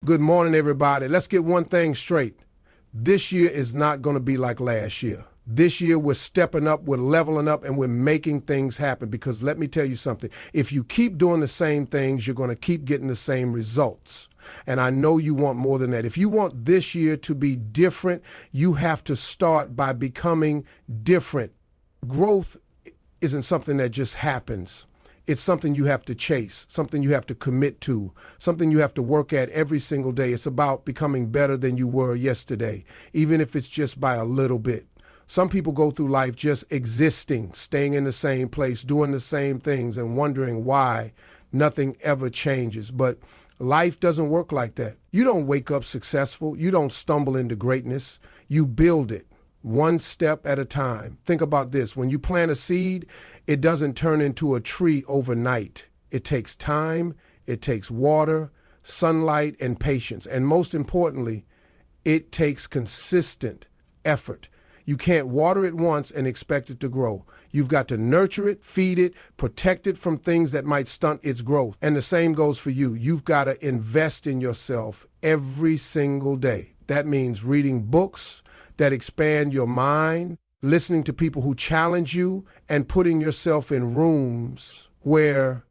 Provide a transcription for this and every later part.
Good morning, everybody. Let's get one thing straight. This year is not going to be like last year. This year, we're stepping up, we're leveling up, and we're making things happen. Because let me tell you something. If you keep doing the same things, you're going to keep getting the same results. And I know you want more than that. If you want this year to be different, you have to start by becoming different. Growth isn't something that just happens. It's something you have to chase, something you have to commit to, something you have to work at every single day. It's about becoming better than you were yesterday, even if it's just by a little bit. Some people go through life just existing, staying in the same place, doing the same things, and wondering why nothing ever changes. But life doesn't work like that. You don't wake up successful. You don't stumble into greatness. You build it. One step at a time. Think about this. When you plant a seed, it doesn't turn into a tree overnight. It takes time, it takes water, sunlight, and patience. And most importantly, it takes consistent effort. You can't water it once and expect it to grow. You've got to nurture it, feed it, protect it from things that might stunt its growth. And the same goes for you. You've got to invest in yourself every single day. That means reading books that expand your mind, listening to people who challenge you, and putting yourself in rooms where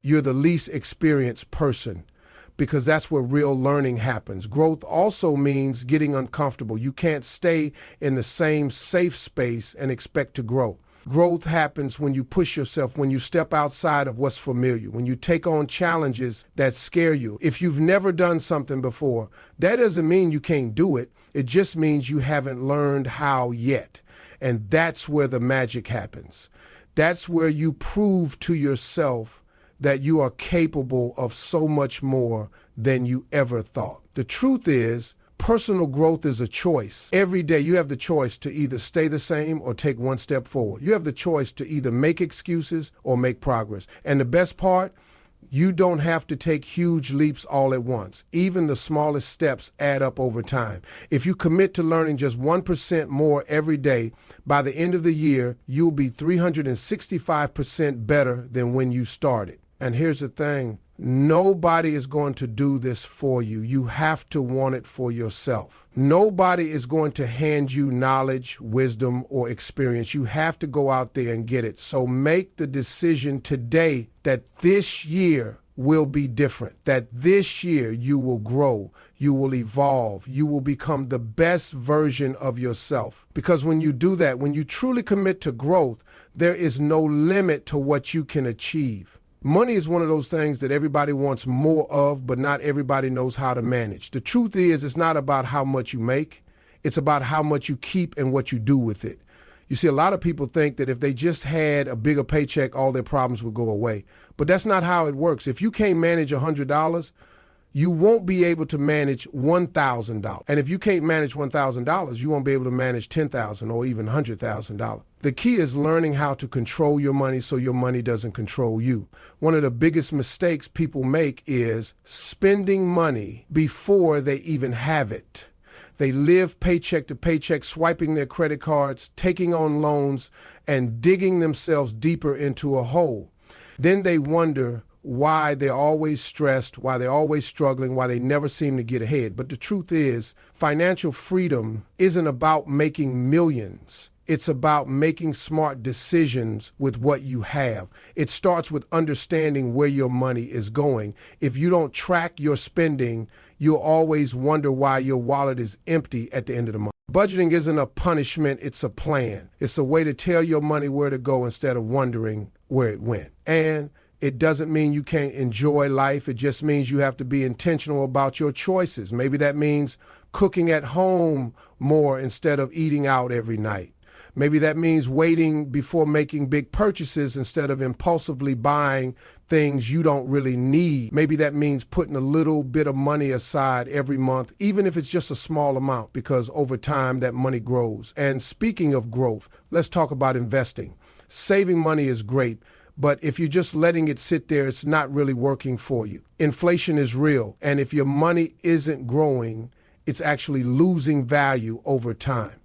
you're the least experienced person, because that's where real learning happens. Growth also means getting uncomfortable. You can't stay in the same safe space and expect to grow. Growth happens when you push yourself, when you step outside of what's familiar, when you take on challenges that scare you. If you've never done something before, that doesn't mean you can't do it. It just means you haven't learned how yet. And that's where the magic happens. That's where you prove to yourself that you are capable of so much more than you ever thought. The truth is, personal growth is a choice. Every day you have the choice to either stay the same or take one step forward. You have the choice to either make excuses or make progress. And the best part, you don't have to take huge leaps all at once. Even the smallest steps add up over time. If you commit to learning just 1% more every day, by the end of the year, you'll be 365% better than when you started. And here's the thing. Nobody is going to do this for you. You have to want it for yourself. Nobody is going to hand you knowledge, wisdom, or experience. You have to go out there and get it. So make the decision today that this year will be different, that this year you will grow, you will evolve, you will become the best version of yourself. Because when you do that, when you truly commit to growth, there is no limit to what you can achieve. Money is one of those things that everybody wants more of, but not everybody knows how to manage. The truth is, it's not about how much you make. It's about how much you keep and what you do with it. You see, a lot of people think that if they just had a bigger paycheck, all their problems would go away. But that's not how it works. If you can't manage $100, you won't be able to manage $1,000. And if you can't manage $1,000, you won't be able to manage $10,000 or even $100,000. The key is learning how to control your money so your money doesn't control you. One of the biggest mistakes people make is spending money before they even have it. They live paycheck to paycheck, swiping their credit cards, taking on loans, and digging themselves deeper into a hole. Then they wonder why they're always stressed, why they're always struggling, why they never seem to get ahead. But the truth is, financial freedom isn't about making millions. It's about making smart decisions with what you have. It starts with understanding where your money is going. If you don't track your spending, you'll always wonder why your wallet is empty at the end of the month. Budgeting isn't a punishment, it's a plan. It's a way to tell your money where to go instead of wondering where it went. And it doesn't mean you can't enjoy life. It just means you have to be intentional about your choices. Maybe that means cooking at home more instead of eating out every night. Maybe that means waiting before making big purchases instead of impulsively buying things you don't really need. Maybe that means putting a little bit of money aside every month, even if it's just a small amount, because over time that money grows. And speaking of growth, let's talk about investing. Saving money is great, but if you're just letting it sit there, it's not really working for you. Inflation is real, and if your money isn't growing, it's actually losing value over time.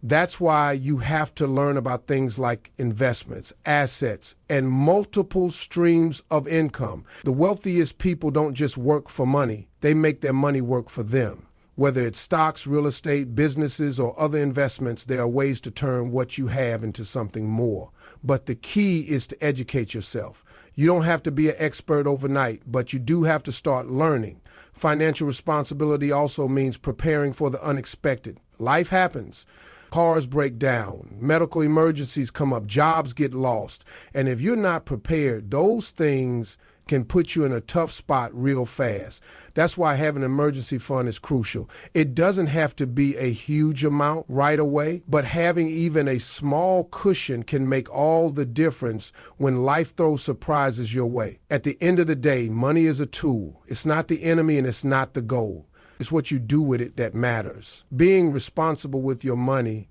That's why you have to learn about things like investments, assets, and multiple streams of income. The wealthiest people don't just work for money. They make their money work for them. Whether it's stocks, real estate, businesses, or other investments, there are ways to turn what you have into something more. But the key is to educate yourself. You don't have to be an expert overnight, but you do have to start learning. Financial responsibility also means preparing for the unexpected. Life happens. Cars break down, medical emergencies come up, jobs get lost. And if you're not prepared, those things can put you in a tough spot real fast. That's why having an emergency fund is crucial. It doesn't have to be a huge amount right away, but having even a small cushion can make all the difference when life throws surprises your way. At the end of the day, money is a tool. It's not the enemy and it's not the goal. It's what you do with it that matters. Being responsible with your money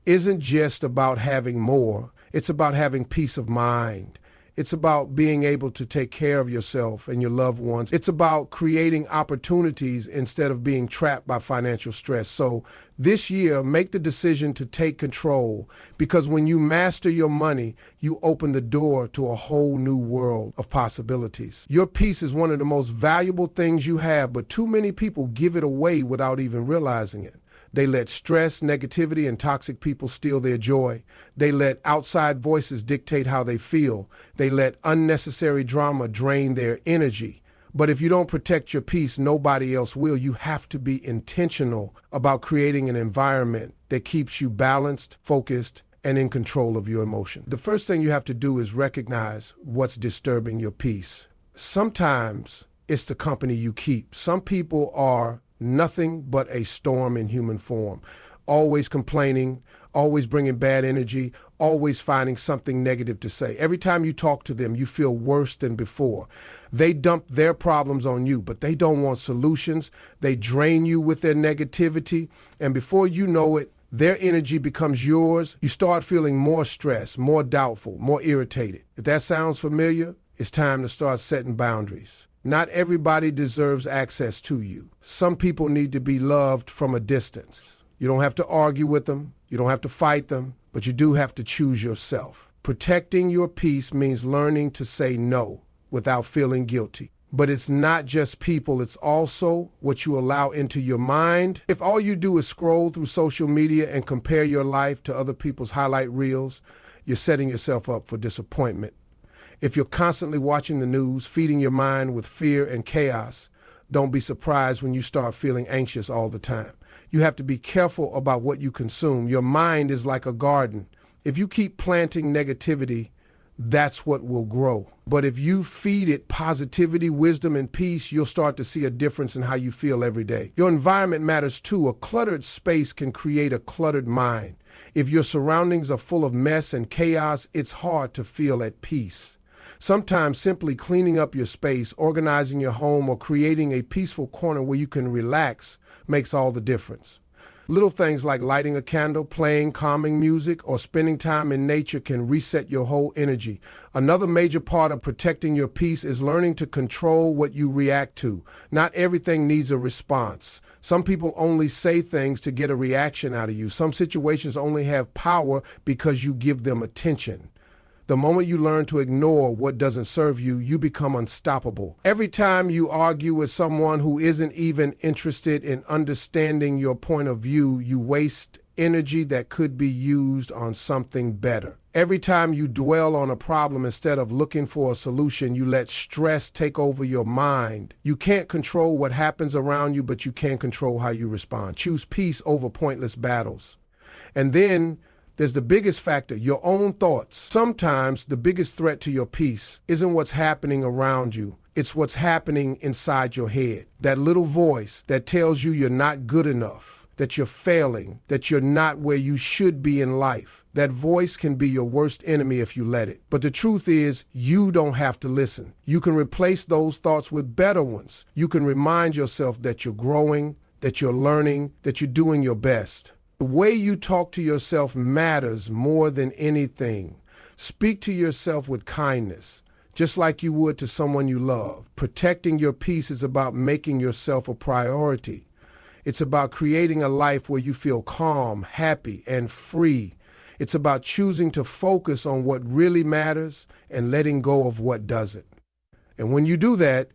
isn't just about having more. It's about having peace of mind. It's about being able to take care of yourself and your loved ones. It's about creating opportunities instead of being trapped by financial stress. So this year, make the decision to take control, because when you master your money, you open the door to a whole new world of possibilities. Your peace is one of the most valuable things you have, but too many people give it away without even realizing it. They let stress, negativity, and toxic people steal their joy. They let outside voices dictate how they feel. They let unnecessary drama drain their energy. But if you don't protect your peace, nobody else will. You have to be intentional about creating an environment that keeps you balanced, focused, and in control of your emotion. The first thing you have to do is recognize what's disturbing your peace. Sometimes it's the company you keep. Some people are nothing but a storm in human form, always complaining, always bringing bad energy, always finding something negative to say. Every time you talk to them, you feel worse than before. They dump their problems on you, but they don't want solutions. They drain you with their negativity, and before you know it, their energy becomes yours. You start feeling more stressed, more doubtful, more irritated. If that sounds familiar, it's time to start setting boundaries. Not everybody deserves access to you. Some people need to be loved from a distance. You don't have to argue with them. You don't have to fight them, but you do have to choose yourself. Protecting your peace means learning to say no without feeling guilty. But it's not just people, it's also what you allow into your mind. If all you do is scroll through social media and compare your life to other people's highlight reels, you're setting yourself up for disappointment. If you're constantly watching the news, feeding your mind with fear and chaos, don't be surprised when you start feeling anxious all the time. You have to be careful about what you consume. Your mind is like a garden. If you keep planting negativity, that's what will grow. But if you feed it positivity, wisdom, and peace, you'll start to see a difference in how you feel every day. Your environment matters too. A cluttered space can create a cluttered mind. If your surroundings are full of mess and chaos, it's hard to feel at peace. Sometimes simply cleaning up your space, organizing your home, or creating a peaceful corner where you can relax makes all the difference. Little things like lighting a candle, playing calming music, or spending time in nature can reset your whole energy. Another major part of protecting your peace is learning to control what you react to. Not everything needs a response. Some people only say things to get a reaction out of you. Some situations only have power because you give them attention. The moment you learn to ignore what doesn't serve you, you become unstoppable. Every time you argue with someone who isn't even interested in understanding your point of view, you waste energy that could be used on something better. Every time you dwell on a problem instead of looking for a solution, you let stress take over your mind. You can't control what happens around you, but you can control how you respond. Choose peace over pointless battles. And then there's the biggest factor, your own thoughts. Sometimes the biggest threat to your peace isn't what's happening around you. It's what's happening inside your head. That little voice that tells you you're not good enough, that you're failing, that you're not where you should be in life. That voice can be your worst enemy if you let it. But the truth is, you don't have to listen. You can replace those thoughts with better ones. You can remind yourself that you're growing, that you're learning, that you're doing your best. The way you talk to yourself matters more than anything. Speak to yourself with kindness, just like you would to someone you love. Protecting your peace is about making yourself a priority. It's about creating a life where you feel calm, happy, and free. It's about choosing to focus on what really matters and letting go of what doesn't. And when you do that,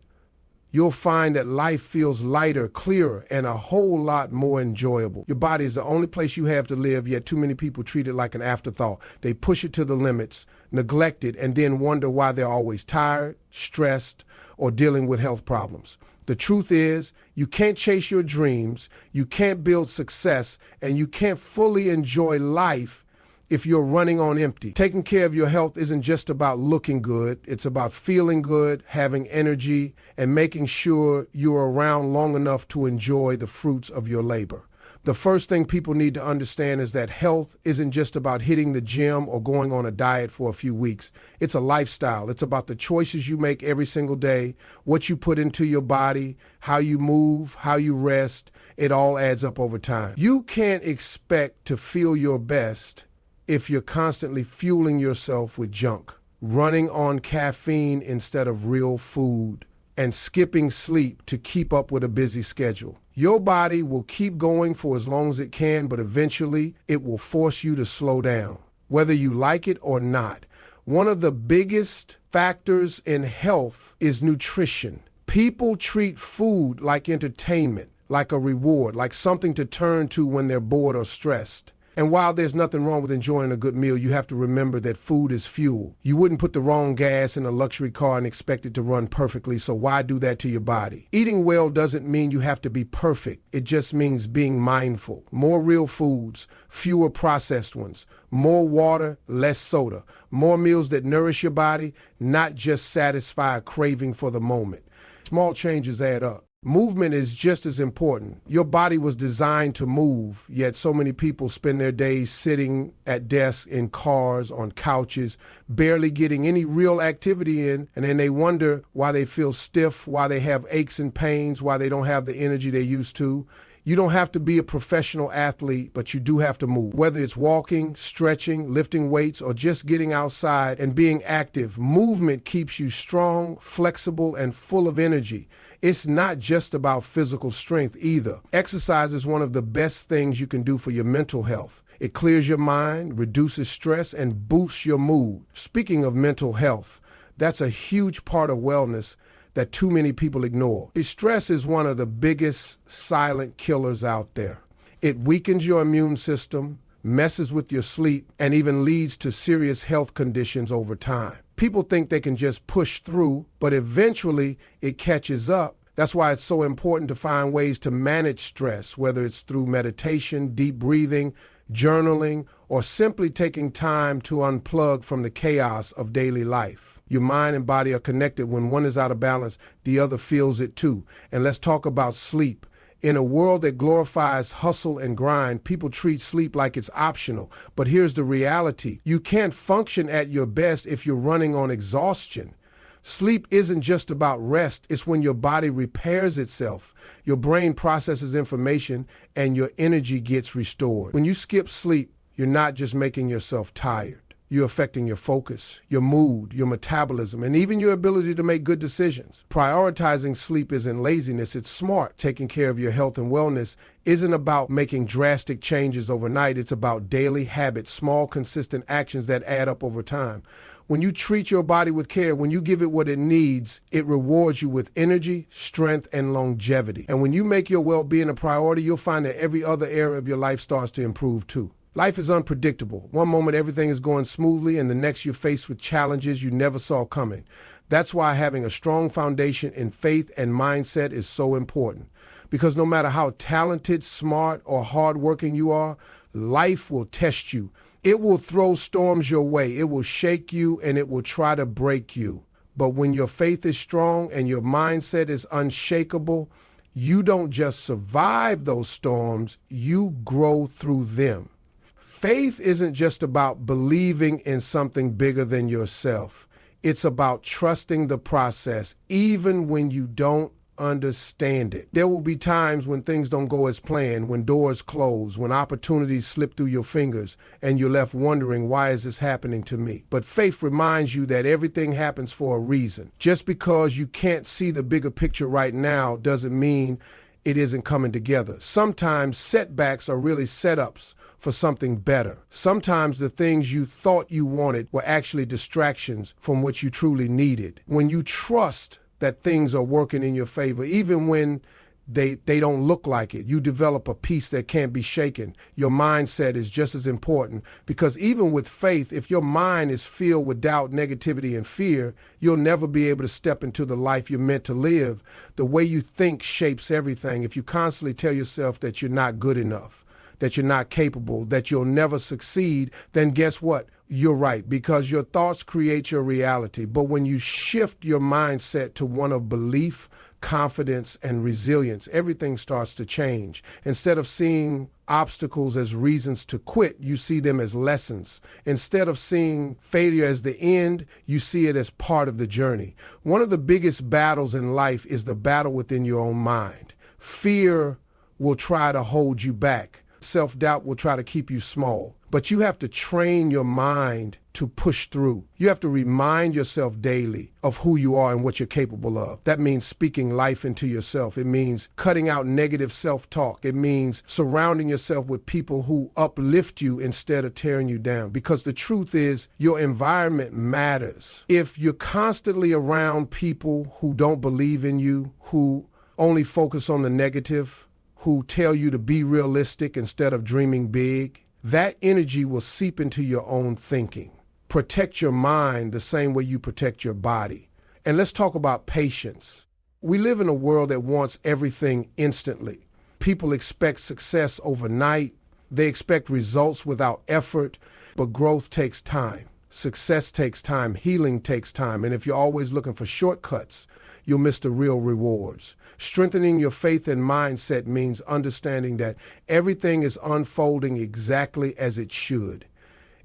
you'll find that life feels lighter, clearer, and a whole lot more enjoyable. Your body is the only place you have to live, yet too many people treat it like an afterthought. They push it to the limits, neglect it, and then wonder why they're always tired, stressed, or dealing with health problems. The truth is, you can't chase your dreams, you can't build success, and you can't fully enjoy life if you're running on empty. Taking care of your health isn't just about looking good. It's about feeling good, having energy, and making sure you're around long enough to enjoy the fruits of your labor. The first thing people need to understand is that health isn't just about hitting the gym or going on a diet for a few weeks. It's a lifestyle. It's about the choices you make every single day, what you put into your body, how you move, how you rest. It all adds up over time. You can't expect to feel your best if you're constantly fueling yourself with junk, running on caffeine instead of real food, and skipping sleep to keep up with a busy schedule. Your body will keep going for as long as it can, but eventually it will force you to slow down, whether you like it or not. One of the biggest factors in health is nutrition. People treat food like entertainment, like a reward, like something to turn to when they're bored or stressed. And while there's nothing wrong with enjoying a good meal, you have to remember that food is fuel. You wouldn't put the wrong gas in a luxury car and expect it to run perfectly, so why do that to your body? Eating well doesn't mean you have to be perfect. It just means being mindful. More real foods, fewer processed ones, more water, less soda, more meals that nourish your body, not just satisfy a craving for the moment. Small changes add up. Movement is just as important. Your body was designed to move, yet so many people spend their days sitting at desks, in cars, on couches, barely getting any real activity in, and then they wonder why they feel stiff, why they have aches and pains, why they don't have the energy they used to. You don't have to be a professional athlete, but you do have to move. Whether it's walking, stretching, lifting weights, or just getting outside and being active, movement keeps you strong, flexible, and full of energy. It's not just about physical strength either. Exercise is one of the best things you can do for your mental health. It clears your mind, reduces stress, and boosts your mood. Speaking of mental health, that's a huge part of wellness that too many people ignore. Stress is one of the biggest silent killers out there. It weakens your immune system, messes with your sleep, and even leads to serious health conditions over time. People think they can just push through, but eventually it catches up. That's why it's so important to find ways to manage stress, whether it's through meditation, deep breathing, journaling, or simply taking time to unplug from the chaos of daily life. Your mind and body are connected. When one is out of balance, the other feels it too. And let's talk about sleep. In a world that glorifies hustle and grind, people treat sleep like it's optional. But here's the reality. You can't function at your best if you're running on exhaustion. Sleep isn't just about rest. It's when your body repairs itself, your brain processes information, and your energy gets restored. When you skip sleep, you're not just making yourself tired. You're affecting your focus, your mood, your metabolism, and even your ability to make good decisions. Prioritizing sleep isn't laziness, it's smart. Taking care of your health and wellness isn't about making drastic changes overnight. It's about daily habits, small, consistent actions that add up over time. When you treat your body with care, when you give it what it needs, it rewards you with energy, strength, and longevity. And when you make your well-being a priority, you'll find that every other area of your life starts to improve too. Life is unpredictable. One moment everything is going smoothly, and the next you're faced with challenges you never saw coming. That's why having a strong foundation in faith and mindset is so important. Because no matter how talented, smart, or hardworking you are, life will test you. It will throw storms your way. It will shake you, and it will try to break you. But when your faith is strong and your mindset is unshakable, you don't just survive those storms, you grow through them. Faith isn't just about believing in something bigger than yourself. It's about trusting the process, even when you don't understand it. There will be times when things don't go as planned, when doors close, when opportunities slip through your fingers, and you're left wondering, why is this happening to me? But faith reminds you that everything happens for a reason. Just because you can't see the bigger picture right now doesn't mean it isn't coming together. Sometimes setbacks are really setups for something better. Sometimes the things you thought you wanted were actually distractions from what you truly needed. When you trust that things are working in your favor, even when they don't look like it, you develop a peace that can't be shaken. Your mindset is just as important, because even with faith, if your mind is filled with doubt, negativity, and fear, you'll never be able to step into the life you're meant to live. The way you think shapes everything. If you constantly tell yourself that you're not good enough, that you're not capable, that you'll never succeed, then guess what? You're right, because your thoughts create your reality. But when you shift your mindset to one of belief, confidence, and resilience, everything starts to change. Instead of seeing obstacles as reasons to quit, you see them as lessons. Instead of seeing failure as the end, you see it as part of the journey. One of the biggest battles in life is the battle within your own mind. Fear will try to hold you back. Self-doubt will try to keep you small. But you have to train your mind to push through. You have to remind yourself daily of who you are and what you're capable of. That means speaking life into yourself. It means cutting out negative self-talk. It means surrounding yourself with people who uplift you instead of tearing you down. Because the truth is, your environment matters. If you're constantly around people who don't believe in you, who only focus on the negative, who tell you to be realistic instead of dreaming big, that energy will seep into your own thinking. Protect your mind the same way you protect your body. And let's talk about patience. We live in a world that wants everything instantly. People expect success overnight. They expect results without effort, but growth takes time. Success takes time. Healing takes time. And if you're always looking for shortcuts, you'll miss the real rewards. Strengthening your faith and mindset means understanding that everything is unfolding exactly as it should.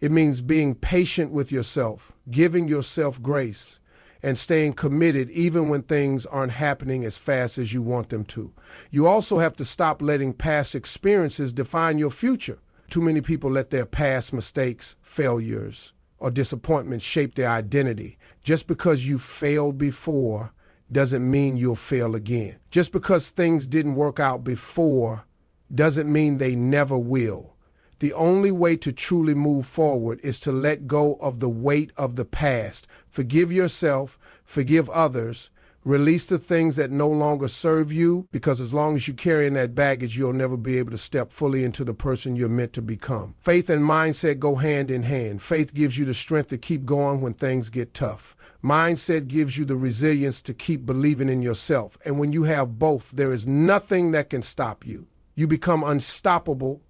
It means being patient with yourself, giving yourself grace, and staying committed even when things aren't happening as fast as you want them to. You also have to stop letting past experiences define your future. Too many people let their past mistakes, failures, or disappointments shape their identity. Just because you failed before doesn't mean you'll fail again. Just because things didn't work out before doesn't mean they never will. The only way to truly move forward is to let go of the weight of the past. Forgive yourself, forgive others, release the things that no longer serve you, because as long as you're carrying that baggage, you'll never be able to step fully into the person you're meant to become. Faith and mindset go hand in hand. Faith gives you the strength to keep going when things get tough. Mindset gives you the resilience to keep believing in yourself. And when you have both, there is nothing that can stop you. You become unstoppable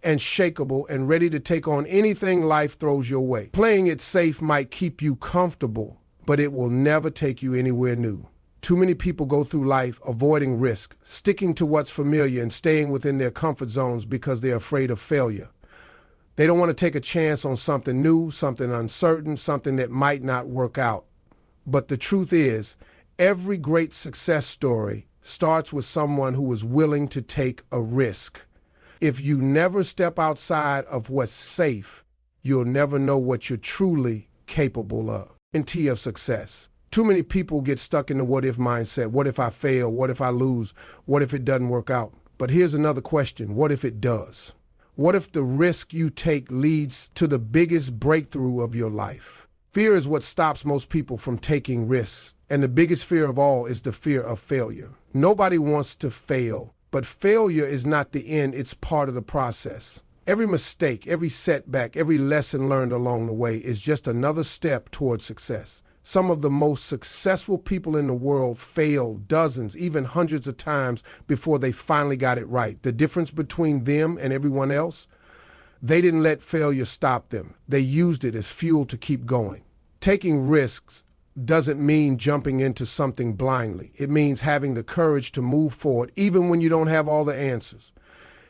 and shakeable and ready to take on anything life throws your way. Playing it safe might keep you comfortable, but it will never take you anywhere new. Too many people go through life avoiding risk, sticking to what's familiar and staying within their comfort zones because they're afraid of failure. They don't want to take a chance on something new, something uncertain, something that might not work out. But the truth is, every great success story starts with someone who is willing to take a risk. If you never step outside of what's safe, you'll never know what you're truly capable of. Guarantee of success. Too many people get stuck in the what if mindset. What if I fail? What if I lose? What if it doesn't work out? But here's another question. What if it does? What if the risk you take leads to the biggest breakthrough of your life? Fear is what stops most people from taking risks. And the biggest fear of all is the fear of failure. Nobody wants to fail, but failure is not the end. It's part of the process. Every mistake, every setback, every lesson learned along the way is just another step towards success. Some of the most successful people in the world failed dozens, even hundreds of times before they finally got it right. The difference between them and everyone else? They didn't let failure stop them. They used it as fuel to keep going. Taking risks doesn't mean jumping into something blindly. It means having the courage to move forward even when you don't have all the answers.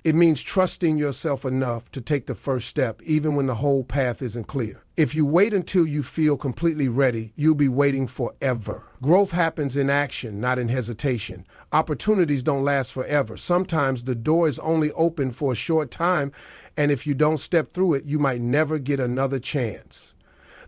It means trusting yourself enough to take the first step even when the whole path isn't clear. If you wait until you feel completely ready, you'll be waiting forever. Growth happens in action, not in hesitation. Opportunities don't last forever. Sometimes the door is only open for a short time, and if you don't step through it, you might never get another chance.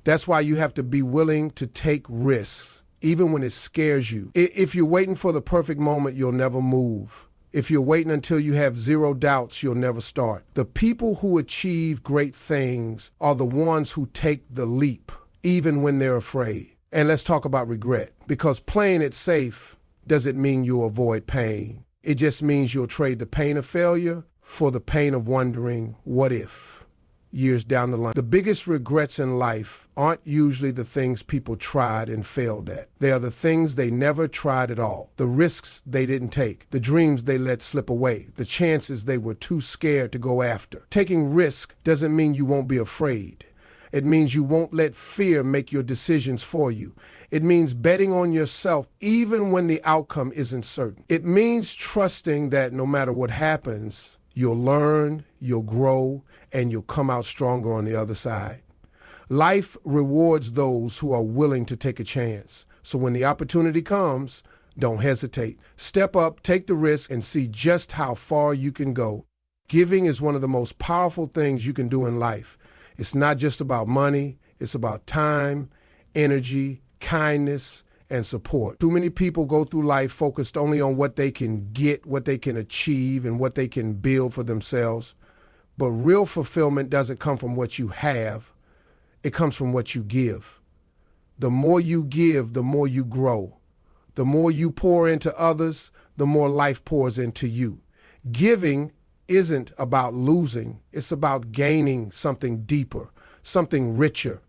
That's why you have to be willing to take risks, even when it scares you. If you're waiting for the perfect moment, you'll never move. If you're waiting until you have zero doubts, you'll never start. The people who achieve great things are the ones who take the leap, even when they're afraid. And let's talk about regret, because playing it safe doesn't mean you'll avoid pain. It just means you'll trade the pain of failure for the pain of wondering, what if, years down the line. The biggest regrets in life aren't usually the things people tried and failed at. They are the things they never tried at all, the risks they didn't take, the dreams they let slip away, the chances they were too scared to go after. Taking risk doesn't mean you won't be afraid. It means you won't let fear make your decisions for you. It means betting on yourself even when the outcome isn't certain. It means trusting that no matter what happens, you'll learn, you'll grow, and you'll come out stronger on the other side. Life rewards those who are willing to take a chance. So when the opportunity comes, don't hesitate. Step up, take the risk, and see just how far you can go. Giving is one of the most powerful things you can do in life. It's not just about money, it's about time, energy, kindness, and support. Too many people go through life focused only on what they can get, what they can achieve, and what they can build for themselves. But real fulfillment doesn't come from what you have, it comes from what you give. The more you give, the more you grow. The more you pour into others, the more life pours into you. Giving isn't about losing, it's about gaining something deeper, something richer,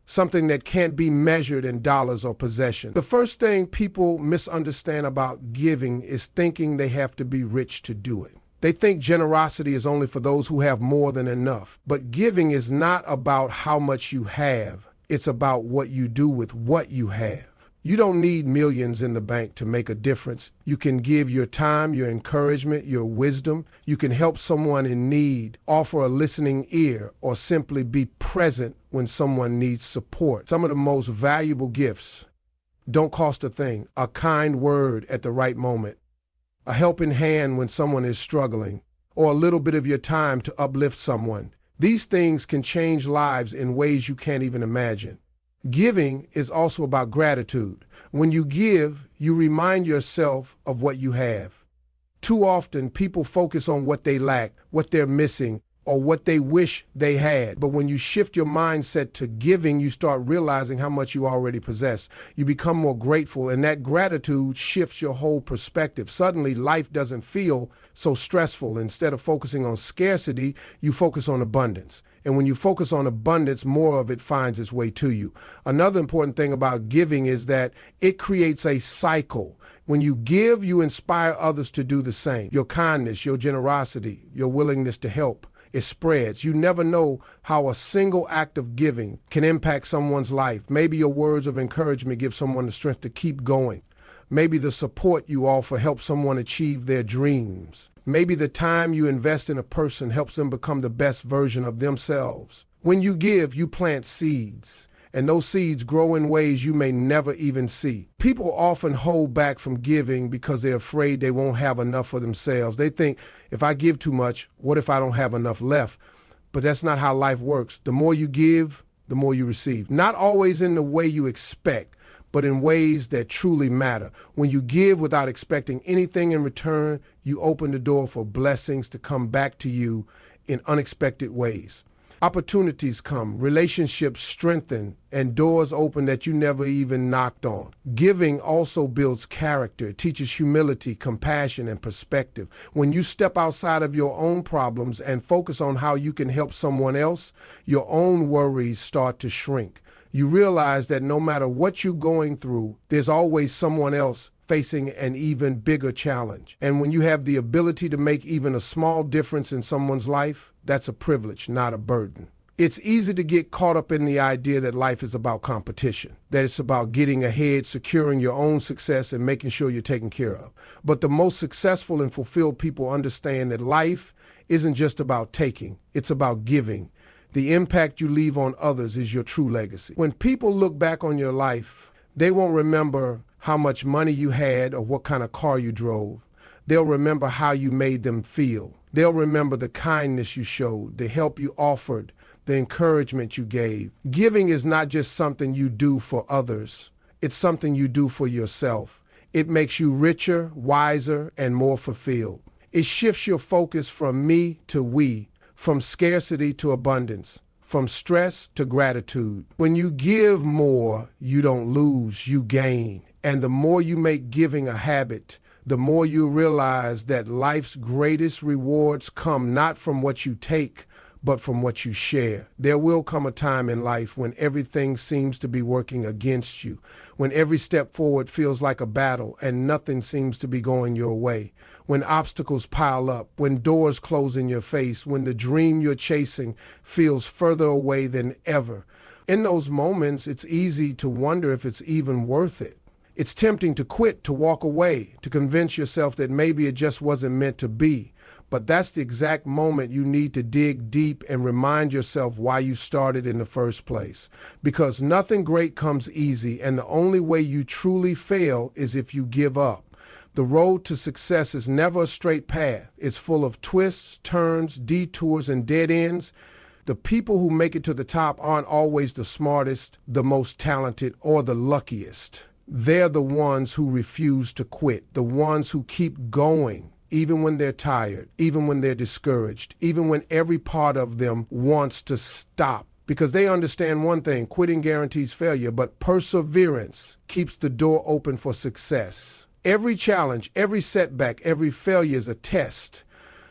something that can't be measured in dollars or possessions. The first thing people misunderstand about giving is thinking they have to be rich to do it. They think generosity is only for those who have more than enough. But giving is not about how much you have, it's about what you do with what you have. You don't need millions in the bank to make a difference. You can give your time, your encouragement, your wisdom. You can help someone in need, offer a listening ear, or simply be present when someone needs support. Some of the most valuable gifts don't cost a thing. A kind word at the right moment, a helping hand when someone is struggling, or a little bit of your time to uplift someone. These things can change lives in ways you can't even imagine. Giving is also about gratitude. When you give, you remind yourself of what you have. Too often, people focus on what they lack, what they're missing, or what they wish they had. But when you shift your mindset to giving, you start realizing how much you already possess. You become more grateful, and that gratitude shifts your whole perspective. Suddenly, life doesn't feel so stressful. Instead of focusing on scarcity, you focus on abundance. And when you focus on abundance, more of it finds its way to you. Another important thing about giving is that it creates a cycle. When you give, you inspire others to do the same. Your kindness, your generosity, your willingness to help, it spreads. You never know how a single act of giving can impact someone's life. Maybe your words of encouragement give someone the strength to keep going. Maybe the support you offer helps someone achieve their dreams. Maybe the time you invest in a person helps them become the best version of themselves. When you give, you plant seeds, and those seeds grow in ways you may never even see. People often hold back from giving because they're afraid they won't have enough for themselves. They think, if I give too much, what if I don't have enough left? But that's not how life works. The more you give, the more you receive. Not always in the way you expect, but in ways that truly matter. When you give without expecting anything in return, you open the door for blessings to come back to you in unexpected ways. Opportunities come, relationships strengthen, and doors open that you never even knocked on. Giving also builds character, it teaches humility, compassion, and perspective. When you step outside of your own problems and focus on how you can help someone else, your own worries start to shrink. You realize that no matter what you're going through, there's always someone else facing an even bigger challenge. And when you have the ability to make even a small difference in someone's life, that's a privilege, not a burden. It's easy to get caught up in the idea that life is about competition, that it's about getting ahead, securing your own success, and making sure you're taken care of. But the most successful and fulfilled people understand that life isn't just about taking, it's about giving. The impact you leave on others is your true legacy. When people look back on your life, they won't remember how much money you had or what kind of car you drove. They'll remember how you made them feel. They'll remember the kindness you showed, the help you offered, the encouragement you gave. Giving is not just something you do for others. It's something you do for yourself. It makes you richer, wiser, and more fulfilled. It shifts your focus from me to we, from scarcity to abundance, from stress to gratitude. When you give more, you don't lose, you gain. And the more you make giving a habit, the more you realize that life's greatest rewards come not from what you take, but from what you share. There will come a time in life when everything seems to be working against you, when every step forward feels like a battle and nothing seems to be going your way, when obstacles pile up, when doors close in your face, when the dream you're chasing feels further away than ever. In those moments, it's easy to wonder if it's even worth it. It's tempting to quit, to walk away, to convince yourself that maybe it just wasn't meant to be. But that's the exact moment you need to dig deep and remind yourself why you started in the first place. Because nothing great comes easy, and the only way you truly fail is if you give up. The road to success is never a straight path. It's full of twists, turns, detours, and dead ends. The people who make it to the top aren't always the smartest, the most talented, or the luckiest. They're the ones who refuse to quit, the ones who keep going, even when they're tired, even when they're discouraged, even when every part of them wants to stop. Because they understand one thing: quitting guarantees failure, but perseverance keeps the door open for success. Every challenge, every setback, every failure is a test.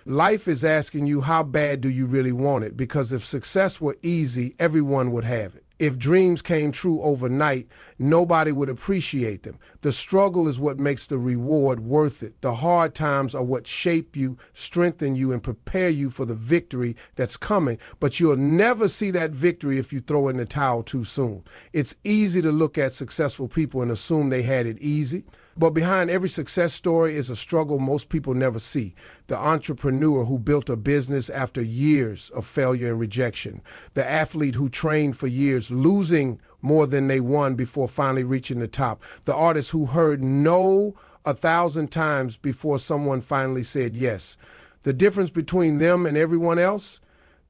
Life is asking you, how bad do you really want it? Because if success were easy, everyone would have it. If dreams came true overnight, nobody would appreciate them. The struggle is what makes the reward worth it. The hard times are what shape you, strengthen you, and prepare you for the victory that's coming. But you'll never see that victory if you throw in the towel too soon. It's easy to look at successful people and assume they had it easy. But behind every success story is a struggle most people never see. The entrepreneur who built a business after years of failure and rejection. The athlete who trained for years, losing more than they won before finally reaching the top. The artist who heard no 1,000 times before someone finally said yes. The difference between them and everyone else?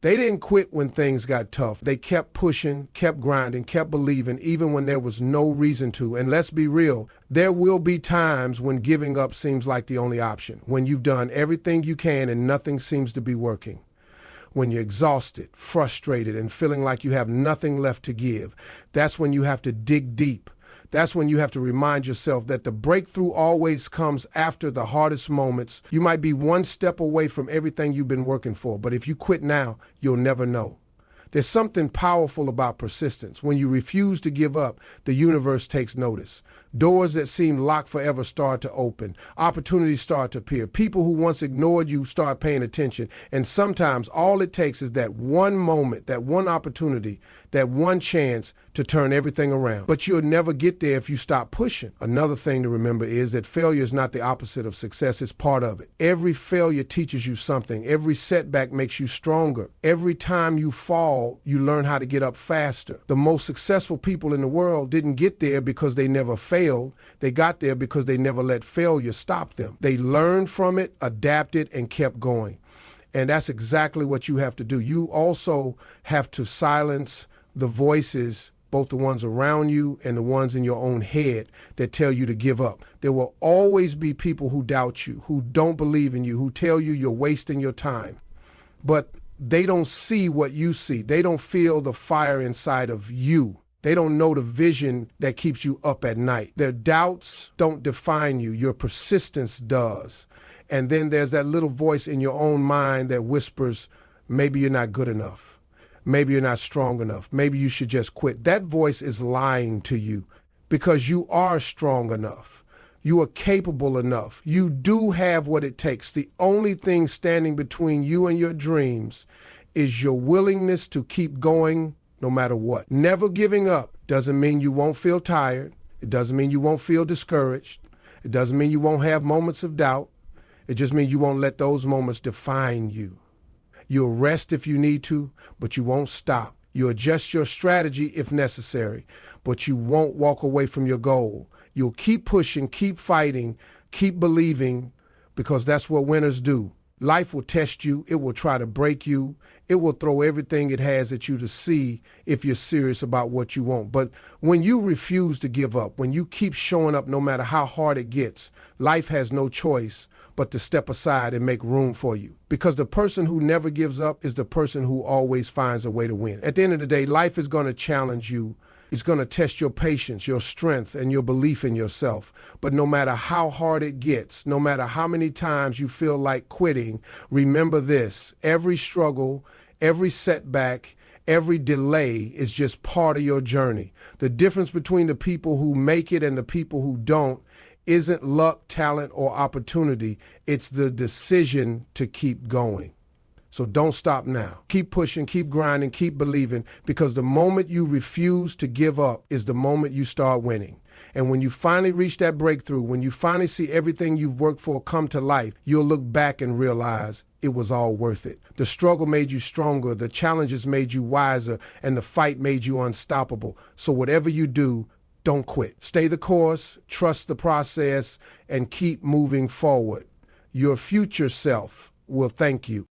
They didn't quit when things got tough. They kept pushing, kept grinding, kept believing, even when there was no reason to. And let's be real, there will be times when giving up seems like the only option, when you've done everything you can and nothing seems to be working. When you're exhausted, frustrated, and feeling like you have nothing left to give. That's when you have to dig deep. That's when you have to remind yourself that the breakthrough always comes after the hardest moments. You might be one step away from everything you've been working for, but if you quit now, you'll never know. There's something powerful about persistence. When you refuse to give up, the universe takes notice. Doors that seem locked forever start to open. Opportunities start to appear. People who once ignored you start paying attention. And sometimes all it takes is that one moment, that one opportunity, that one chance to turn everything around. But you'll never get there if you stop pushing. Another thing to remember is that failure is not the opposite of success. It's part of it. Every failure teaches you something. Every setback makes you stronger. Every time you fall, you learn how to get up faster. The most successful people in the world didn't get there because they never failed. They got there because they never let failure stop them. They learned from it, adapted, and kept going. And that's exactly what you have to do. You also have to silence the voices, both the ones around you and the ones in your own head, that tell you to give up. There will always be people who doubt you, who don't believe in you, who tell you you're wasting your time. But they don't see what you see. They don't feel the fire inside of you. They don't know the vision that keeps you up at night. Their doubts don't define you. Your persistence does. And then there's that little voice in your own mind that whispers, maybe you're not good enough. Maybe you're not strong enough. Maybe you should just quit. That voice is lying to you, because you are strong enough. You are capable enough. You do have what it takes. The only thing standing between you and your dreams is your willingness to keep going no matter what. Never giving up doesn't mean you won't feel tired. It doesn't mean you won't feel discouraged. It doesn't mean you won't have moments of doubt. It just means you won't let those moments define you. You'll rest if you need to, but you won't stop. You'll adjust your strategy if necessary, but you won't walk away from your goal. You'll keep pushing, keep fighting, keep believing, because that's what winners do. Life will test you. It will try to break you. It will throw everything it has at you to see if you're serious about what you want. But when you refuse to give up, when you keep showing up no matter how hard it gets, life has no choice but to step aside and make room for you. Because the person who never gives up is the person who always finds a way to win. At the end of the day, life is going to challenge you. It's going to test your patience, your strength, and your belief in yourself. But no matter how hard it gets, no matter how many times you feel like quitting, remember this: every struggle, every setback, every delay is just part of your journey. The difference between the people who make it and the people who don't isn't luck, talent, or opportunity. It's the decision to keep going. So don't stop now. Keep pushing, keep grinding, keep believing, because the moment you refuse to give up is the moment you start winning. And when you finally reach that breakthrough, when you finally see everything you've worked for come to life, you'll look back and realize it was all worth it. The struggle made you stronger, the challenges made you wiser, and the fight made you unstoppable. So whatever you do, don't quit. Stay the course, trust the process, and keep moving forward. Your future self will thank you.